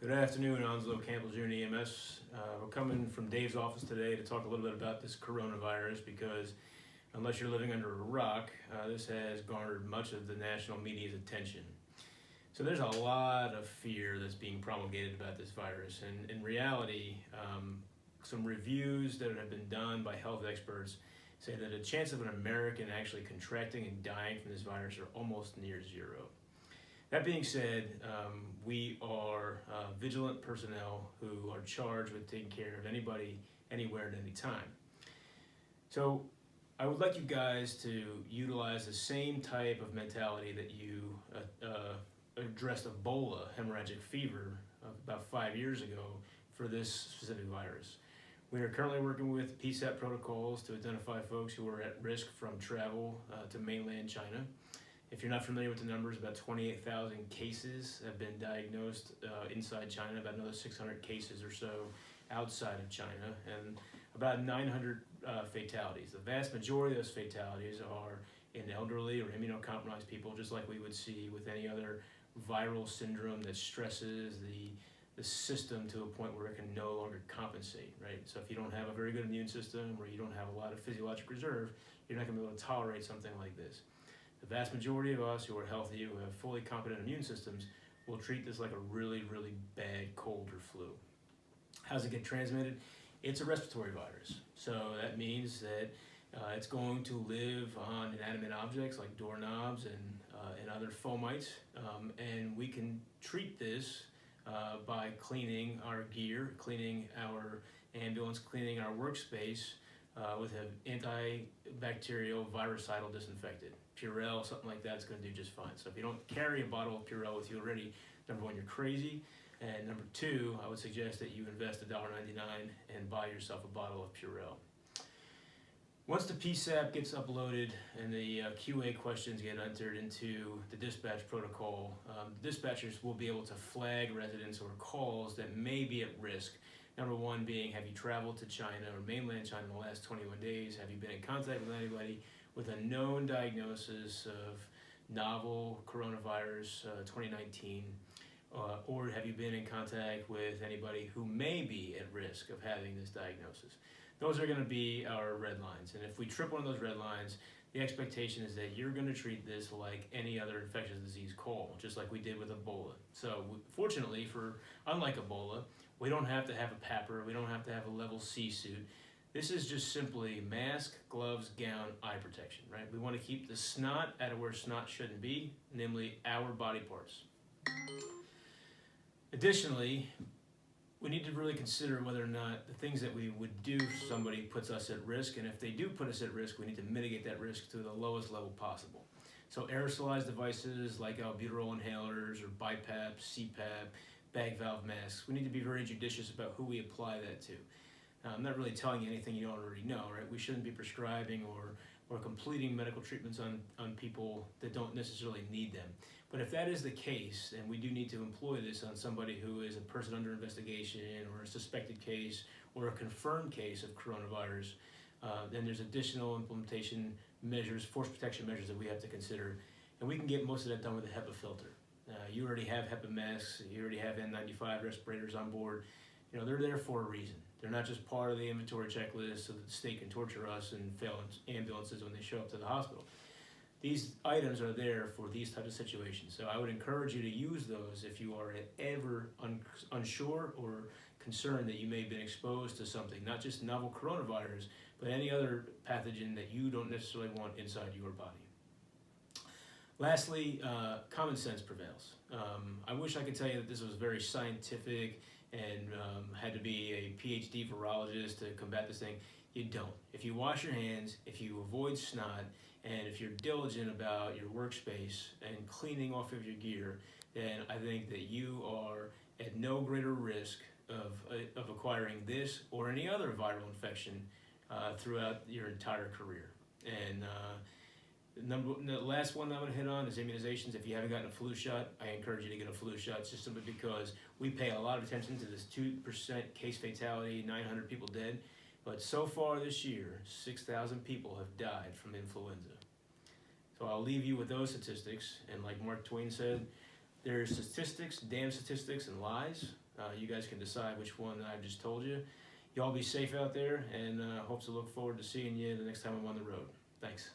Good afternoon, Onslow Campbell Jr. EMS. We're coming from Dave's office today to talk a little bit about this coronavirus because unless you're living under a rock, this has garnered much of the national media's attention. So there's a lot of fear that's being promulgated about this virus, and in reality, some reviews that have been done by health experts say that the chance of an American actually contracting and dying from this virus are almost near zero. That being said, we are vigilant personnel who are charged with taking care of anybody, anywhere, at any time. So I would like you guys to utilize the same type of mentality that you addressed Ebola, hemorrhagic fever, about 5 years ago for this specific virus. We are currently working with PSAP protocols to identify folks who are at risk from travel to mainland China. If you're not familiar with the numbers, about 28,000 cases have been diagnosed inside China, about another 600 cases or so outside of China, and about 900 fatalities. The vast majority of those fatalities are in elderly or immunocompromised people, just like we would see with any other viral syndrome that stresses the system to a point where it can no longer compensate, right? So if you don't have a very good immune system or you don't have a lot of physiologic reserve, you're not going to be able to tolerate something like this. The vast majority of us who are healthy, who have fully competent immune systems, will treat this like a really, really bad cold or flu. How does it get transmitted? It's a respiratory virus. So that means that it's going to live on inanimate objects like doorknobs and other fomites. And we can treat this by cleaning our gear, cleaning our ambulance, cleaning our workspace with an antibacterial virucidal disinfectant. Purell, something like that's going to do just fine. So if you don't carry a bottle of Purell with you already, number one, you're crazy. And number two, I would suggest that you invest $1.99 and buy yourself a bottle of Purell. Once the PSAP gets uploaded and the QA questions get entered into the dispatch protocol, dispatchers will be able to flag residents or calls that may be at risk. Number one being, have you traveled to China or mainland China in the last 21 days? Have you been in contact with anybody with a known diagnosis of novel coronavirus 2019? Or have you been in contact with anybody who may be at risk of having this diagnosis? Those are going to be our red lines. And if we trip one of those red lines, the expectation is that you're going to treat this like any other infectious disease call, just like we did with Ebola. So fortunately, unlike Ebola, we don't have to have a PAPR, we don't have to have a level C suit. This is just simply mask, gloves, gown, eye protection, right? We want to keep the snot out of where snot shouldn't be, namely our body parts. Additionally, we need to really consider whether or not the things that we would do for somebody puts us at risk, and if they do put us at risk, we need to mitigate that risk to the lowest level possible. So aerosolized devices like albuterol inhalers or BiPAP, CPAP, bag valve masks, we need to be very judicious about who we apply that to. I'm not really telling you anything you don't already know, right? We shouldn't be prescribing or completing medical treatments on people that don't necessarily need them. But if that is the case, then we do need to employ this on somebody who is a person under investigation or a suspected case or a confirmed case of coronavirus. Then there's additional implementation measures, force protection measures that we have to consider. And we can get most of that done with a HEPA filter. You already have HEPA masks, you already have N95 respirators on board. You know, they're there for a reason. They're not just part of the inventory checklist so that the state can torture us and fail ambulances when they show up to the hospital. These items are there for these types of situations. So I would encourage you to use those if you are ever unsure or concerned that you may have been exposed to something, not just novel coronavirus, but any other pathogen that you don't necessarily want inside your body. Lastly, common sense prevails. I wish I could tell you that this was very scientific and had to be a PhD virologist to combat this thing. You don't. If you wash your hands, if you avoid snot, and if you're diligent about your workspace and cleaning off of your gear, then I think that you are at no greater risk of acquiring this or any other viral infection throughout your entire career. And the last one I'm going to hit on is immunizations. If you haven't gotten a flu shot, I encourage you to get a flu shot just simply because we pay a lot of attention to this 2% case fatality, 900 people dead. But so far this year, 6,000 people have died from influenza. So I'll leave you with those statistics. And like Mark Twain said, There's statistics, damn statistics, and lies. You guys can decide which one that I've just told you. Y'all be safe out there, and hope to look forward to seeing you the next time I'm on the road. Thanks.